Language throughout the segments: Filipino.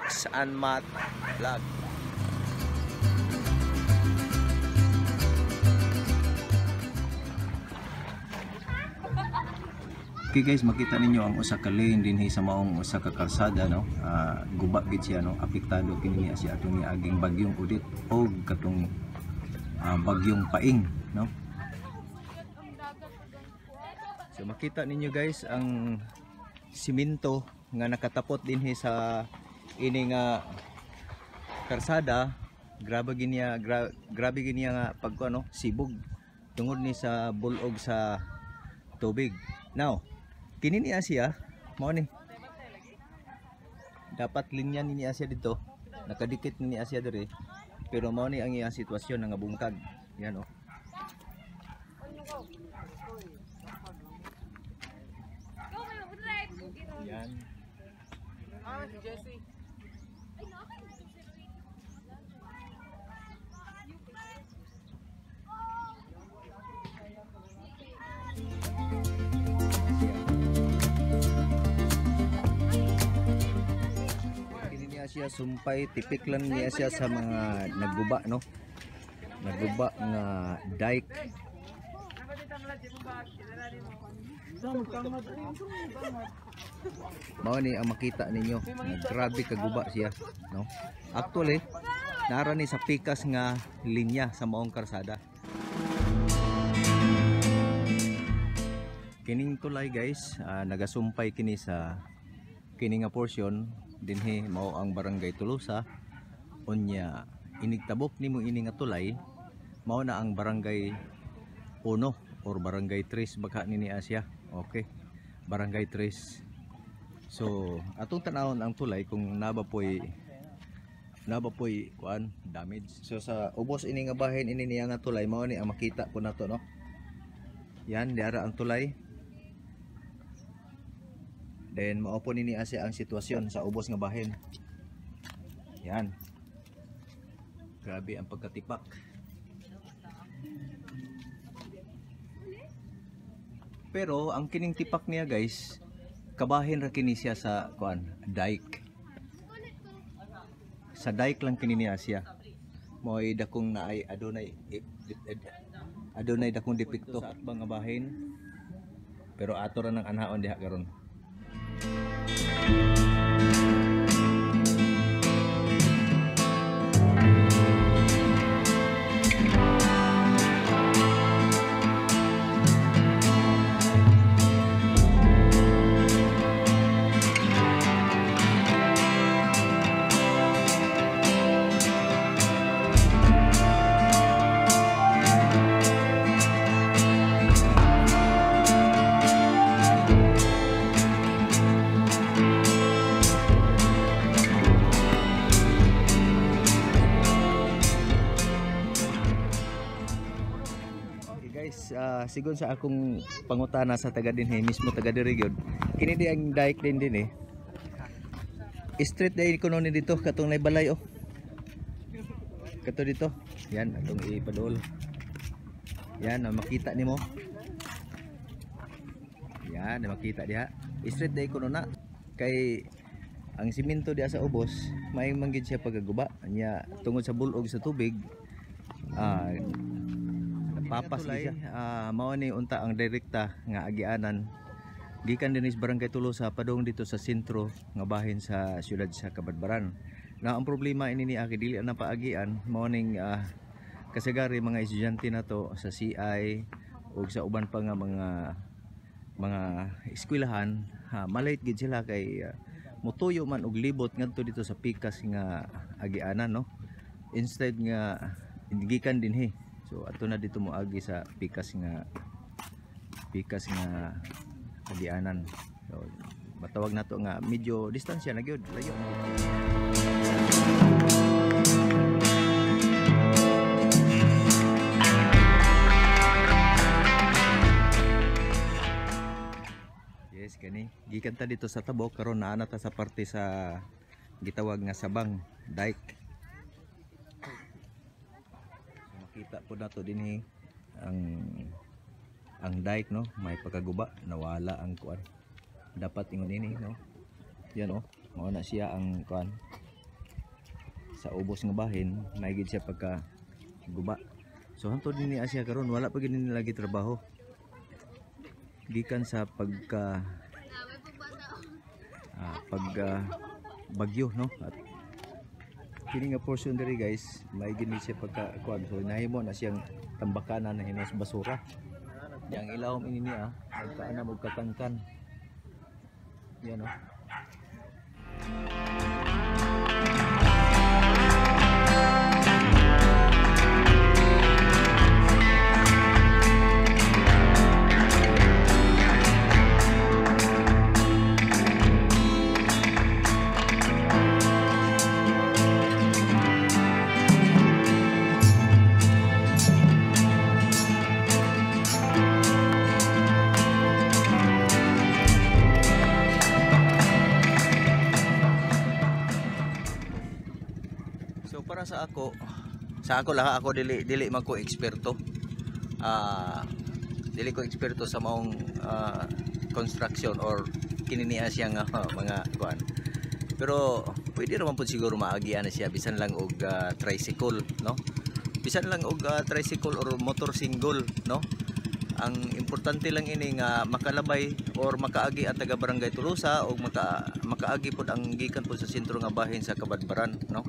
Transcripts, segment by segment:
Max and Matt Vlog. Okay guys, makita ninyo ang usa ka lane dinhi sa maong usa ka kalsada, no. Guba gid siya, no. Apektado kini niya siya atong niaging bagyong Udit o katong bagyong Paing, no. So makita ninyo guys ang simento nga nakatapot dinhi sa ini nga kalsada. Grabe gini nga pagkuano sibog tungod ni sa bulog sa tubig. Now kini ni Asia mao ni dapat linya ni Asia dito, nakadikit ni Asia diri, pero mao ni ang iyang sitwasyon nga bungkag. Yan oh. Yan. Jesse. Siya sumpay tipik lang niya siya sa mga nagguba, no, nagguba nga dike. Mao ni ang makita ninyo, grabe kaguba siya, no. Actually nara ni sa pikas nga linya sa maong kalsada. Kining tulay guys, nagasumpay kini sa kini nga portion dinhi mao ang barangay Tolosa. Unya inigtabok nimo ini nga tulay mao na ang barangay 1 or barangay 3 baka nini Asia. Okay, barangay 3. So atong tanawon ang tulay kung naba poy kuan damage. So sa ubos ini nga bahin ini niya nga tulay mao ni ang makita po nato, no. Yan diara ang tulay. Then maupo ni Asia ang sitwasyon sa ubos nga bahin. Yan. Grabe ang pagkatipak. Pero ang kining tipak niya guys, kabahin ra kini siya sa kuan, dike. Sa dike lang kini niya siya. Moy dakong naay adunay dakong depekto sa atbang nga bahin. Pero ato ra nang anhaon diha karon. Sigon sa akong pangutana sa taga dinhi mismo taga diri gyud, kini di ang dike din street day kuno ni dito katong nay balay oh, kato dito yan atong ipadol yan makita nimo yan makita diha street day kuno na kay ang simento diha sa ubos maayong manggid siya pagaguba nya tungod sa bulog sa tubig. Papas siya. Mao ni unta ang direkta nga agianan gikan dinhi sa barangay Tolosa padung dito sa sentro nga bahin sa siyudad sa Kabadbaran. Na ang problema ini ni dili na paagian mao ning kasagari mga estudyante na to sa CI ug sa uban pa nga mga eskwelahan, malate gid sila kay mutuyo man og libot ngadto dito sa pikas nga agianan, no. Instead nga gikan dinhi. So ato na dito mo agi sa pikas nga agianan. So matawag nato nga medyo distansya na gyud, layo. Yes, kani gikan ta dito sa tabok karon naa na ta sa parte sa gitawag nga Sabang Dike. Kita po nato dinhi ang dike, no, may pagkaguba, nawala ang kuan. Dapat ingon ini, no. Yan oh, mao na siya ang kuan. sa ubos nga bahin maigid siya pagka guba. So hantod ni Asia karon wala pa gid ni lagi trabaho gikan sa pagka bagyo, no? At kini nga portion diri guys maigid ni siya pagka kuan, so nahimo na siyang tambakanan na hinos basura. Yang ilawom ini niya nagkaana mo kakangkan yan, no? So para sa ako lang, ako dili man ko eksperto. Dili ko eksperto sa maong construction or kininiya siya nga mga kuan. Pero pwede naman po siguro maagian na siya bisan lang og tricycle, no? Bisan lang og tricycle or motor single, no? Ang importante lang ini nga makalabay or makaagi ang taga Barangay Tolosa o makaagi pod ang gikan po sa sentro nga bahin sa Kabadbaran, no?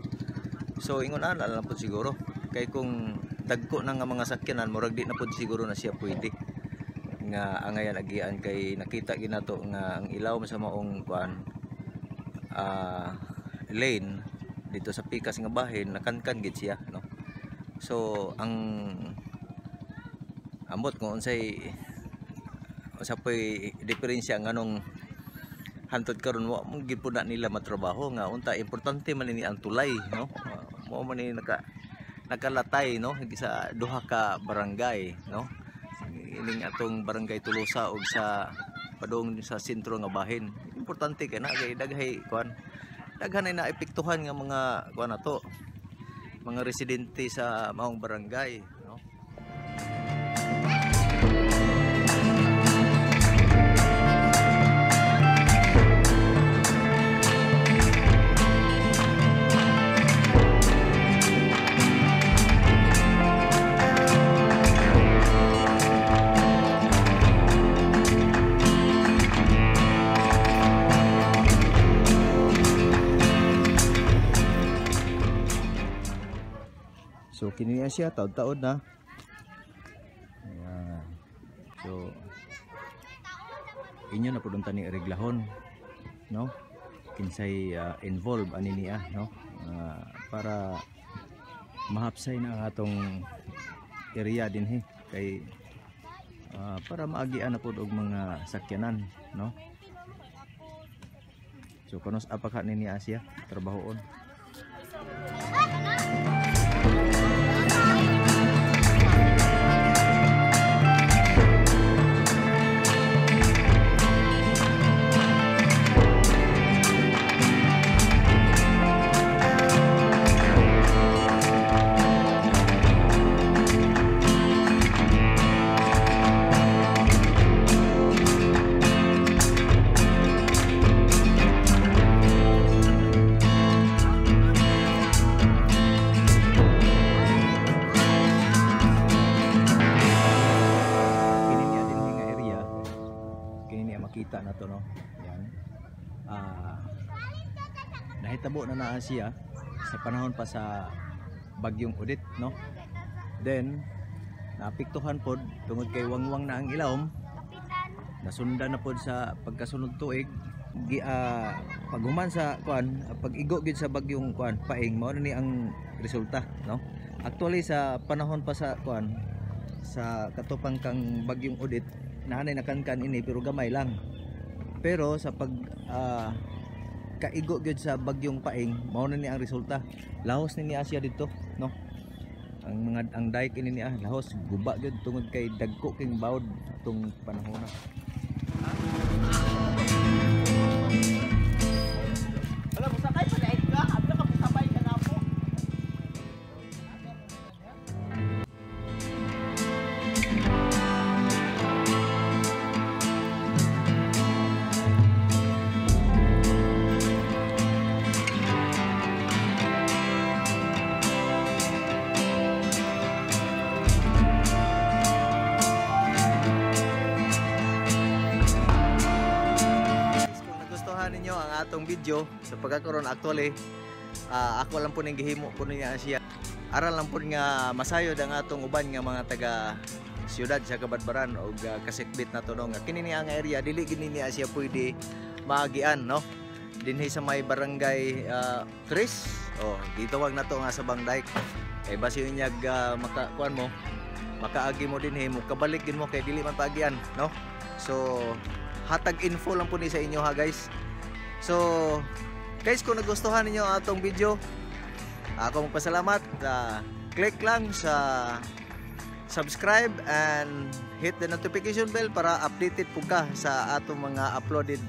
So ingon alam po siguro kay kung dagko na nga mga sakyanan murag di na po siguro na siya pwede nga angayan agian kay nakita ginato nga ang ilaw sa maong kuan lane dito sa pikas nga bahin nakankan gid siya, no? So ang ambot kung unsay usapoy diferensya nganong hantod karon wa mo gid pud na nila matrabaho nga unta importante man ni ang tulay, no? Mo man ni nakalatay, no, sa duha ka barangay, no, ining atong Barangay Tolosa ug sa padung sa sentro nga bahin. Importante kay na kay daghay kuan daghan na naepektuhan nga mga kuan nato mga residente sa maong barangay, no? So kini siya taod-taod na. Ayan. So inyo na pud tani reglahon, no? Kinsay involved ani niya, no? Para mahapsay na ang atong area dinhi kay para maagian na pud og mga sakyanan, no? So kanos apaka ni Asia trabahoon. Makita na to, no? Yan. Nahitabo na siya sa panahon pa sa bagyong Odette, no? Then naapektuhan pod tungod kay wangwang na ang ilawom. Nasundan na pod sa pagkasunod tuig paghuman sa kuan pag-igo gid sa bagyong kuan paing mao ni ang resulta, no? Actually sa panahon pa sa kuan sa katupang kang bagyong Odette nahanay nakankan ini pero gamay lang. Pero sa pag kaigo gyud sa bagyong paing mao na ni ang resulta. Lahos ni Asia dito, no? Ang dike ini niya lahos guba gyud tungod kay dagko king bawd atong panahon. Wala mo sakay pa dai ka, abla ka sabay ka na po. video sa pagkakaroon actually ako lang po ning gihimo po niya siya. Aral lang po nga masayod ang atong uban nga mga taga siyudad sa Kabadbaran o kasikbit na to no nga kini niya ang area dili gini niya siya pwede maagian no. Dinhi sa may barangay Chris. Oh, gitawag na to nga sa Bangdayk. Kay basi unyag makakuan mo makaagi mo din mo kabalik din mo kay dili man paagian no. So hatag info lang po ni sa inyo ha guys. So guys, kung nagustuhan niyo atong video, ako magpasalamat. Click lang sa subscribe and hit the notification bell para updated po ka sa atong mga uploaded